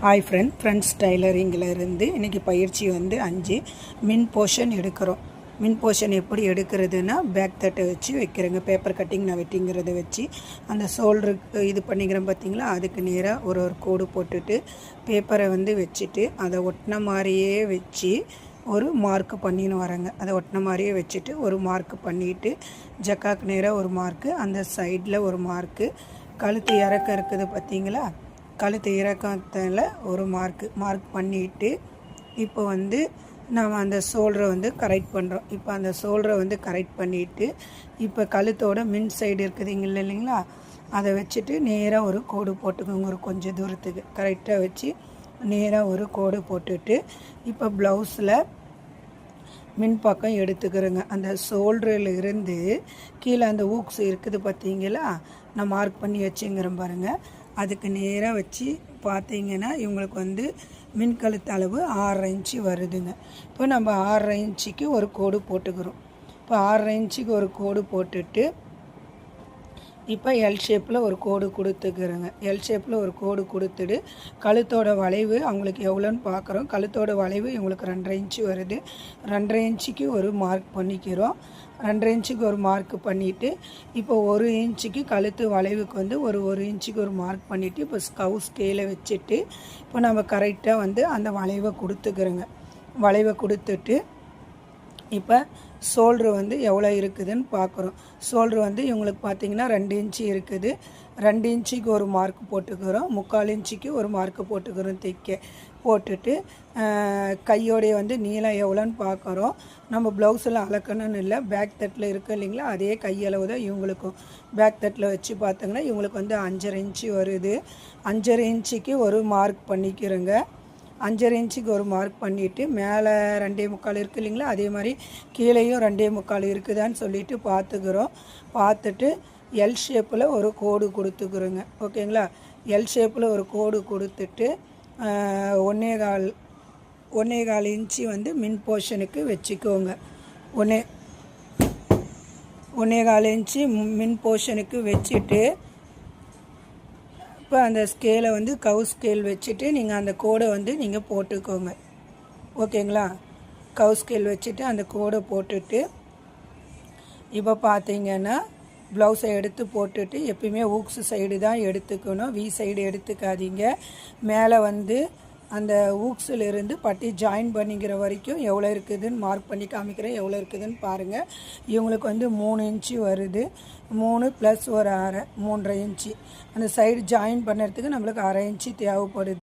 Hi friends டைலரிங்கிலிருந்து இன்றைக்கி பயிற்சி வந்து 5 மின் போர்ஷன் எடுக்கிறோம். மின் போர்ஷன் எப்படி எடுக்கிறதுனா பேக் தட்டை வச்சு வைக்கிறேங்க. பேப்பர் கட்டிங் நான் வெட்டிங்கிறத வச்சு அந்த ஷோல்டருக்கு இது பண்ணிக்கிறேன் பார்த்தீங்களா, அதுக்கு நேராக ஒரு கோடு போட்டுட்டு பேப்பரை வந்து வச்சுட்டு அதை ஒட்டின மாதிரியே வச்சு ஒரு மார்க்கு பண்ணின்னு வரேங்க. அதை ஒட்டின மாதிரியே வச்சுட்டு ஒரு மார்க்கு பண்ணிவிட்டு ஜக்காக்கு நேராக ஒரு மார்க்கு, அந்த சைடில் ஒரு மார்க்கு, கழுத்து இறக்கம் இருக்குது பார்த்தீங்களா, கழுத்து இறக்கத்தில் ஒரு மார்க் பண்ணிவிட்டு இப்போ வந்து நம்ம அந்த ஷோல்டரை வந்து கரெக்ட் பண்ணுறோம். இப்போ அந்த ஷோல்டரை வந்து கரெக்ட் பண்ணிவிட்டு இப்போ கழுத்தோட மின் சைடு இருக்குதுங்க இல்லைங்களா, அதை வச்சுட்டு நேராக ஒரு கோடு போட்டுக்கோங்க. ஒரு கொஞ்சம் தூரத்துக்கு கரெக்டாக வச்சு நேராக ஒரு கோடு போட்டுட்டு இப்போ ப்ளவுஸில் மின் பக்கம் எடுத்துக்கிறோங்க. அந்த ஷோல்டரில் இருந்து கீழே அந்த ஊக்ஸ் இருக்குது பார்த்தீங்களா, நான் மார்க் பண்ணி வச்சுங்கிறேன் பாருங்கள். அதுக்கு நேராக வச்சு பார்த்தீங்கன்னா இவங்களுக்கு வந்து மின் கழுத்து அளவு 6 இன்ச்சு வருதுங்க. இப்போ நம்ம 6 இன்ச்சுக்கு ஒரு கோடு போட்டுக்கிறோம். இப்போ 6 இன்ச்சுக்கு ஒரு கோடு போட்டுட்டு இப்போ எல் ஷேப்பில் ஒரு கோடு கொடுத்துக்கிறோங்க. எல் ஷேப்பில் ஒரு கோடு கொடுத்துட்டு கழுத்தோட வளைவு அவங்களுக்கு எவ்வளோன்னு பார்க்குறோம். கழுத்தோட வளைவு இவங்களுக்கு 2.5 இன்ச்சு வருது. 2.5 இன்ச்சுக்கு ஒரு மார்க் பண்ணிக்கிறோம். 2.5 இன்ச்சுக்கு ஒரு மார்க் பண்ணிவிட்டு இப்போ 1 இன்ச்சுக்கு கழுத்து வளைவுக்கு வந்து ஒரு இன்ச்சுக்கு ஒரு மார்க் பண்ணிவிட்டு இப்போ ஸ்கவு ஸ்கேலை வச்சுட்டு இப்போ நம்ம கரெக்டாக வந்து அந்த வளைவை கொடுத்துக்கிறோங்க. வளைவை கொடுத்துட்டு இப்போ ஷோல்ட்ரு வந்து எவ்வளோ இருக்குதுன்னு பார்க்குறோம். ஷோல்ட்ரு வந்து இவங்களுக்கு பார்த்திங்கன்னா 2 இன்ச்சு இருக்குது. 2 இன்ச்சுக்கு ஒரு மார்க் போட்டுக்கிறோம். 3/4 இன்ச்சுக்கு ஒரு மார்க்கு போட்டுக்கிறோம். தைக்க போட்டுட்டு கையோடைய வந்து நீளம் எவ்வளோன்னு பார்க்குறோம். நம்ம ப்ளவுஸில் அளக்கணும்னு இல்லை, பேக் தட்டில் இருக்குது இல்லைங்களா, அதே கையளவு தான் இவங்களுக்கும். பேக் தட்டில் வச்சு பார்த்தோங்கன்னா இவங்களுக்கு வந்து 5.5 இன்ச்சு வருது. 5.5 இன்ச்சுக்கு ஒரு மார்க் பண்ணிக்கிறோங்க. 5.5 இன்ச்சுக்கு ஒரு மார்க் பண்ணிவிட்டு மேலே 2.25 இருக்குது இல்லைங்களா, அதே மாதிரி கீழேயும் 2.25 இருக்குதான்னு சொல்லிட்டு பார்த்துக்கிறோம். பார்த்துட்டு எல் ஷேப்பில் ஒரு கோடு கொடுத்துக்கிறோங்க. ஓகேங்களா, எல் ஷேப்பில் ஒரு கோடு கொடுத்துட்டு 1.25 இன்ச்சு வந்து மின் போர்ஷனுக்கு வச்சுக்கோங்க. 1.25 இன்ச்சு மின் போர்ஷனுக்கு வச்சுட்டு இப்போ அந்த ஸ்கேலை வந்து கவு ஸ்கேல் வச்சுட்டு நீங்கள் அந்த கோடை வந்து நீங்கள் போட்டுக்கோங்க. ஓகேங்களா, கவு ஸ்கேல் வச்சுட்டு அந்த கோடை போட்டுட்டு இப்போ பார்த்தீங்கன்னா ப்ளவுஸை எடுத்து போட்டுட்டு எப்பயுமே ஊக்ஸு சைடு தான் எடுத்துக்கணும், வி சைடு எடுத்துக்காதீங்க. மேலே வந்து அந்த ஊக்ஸிலிருந்து பட்டி ஜாயின் பண்ணிக்கிற வரைக்கும் எவ்வளோ இருக்குதுன்னு மார்க் பண்ணி காமிக்கிறேன். எவ்வளோ இருக்குதுன்னு பாருங்கள். இவங்களுக்கு வந்து 3 இன்ச்சு வருது. 3 + ஒரு 1/2 3.5 இன்ச்சு. அந்த சைடு ஜாயின் பண்ணுறதுக்கு நம்மளுக்கு 1/2 இன்ச்சு தேவைப்படுது.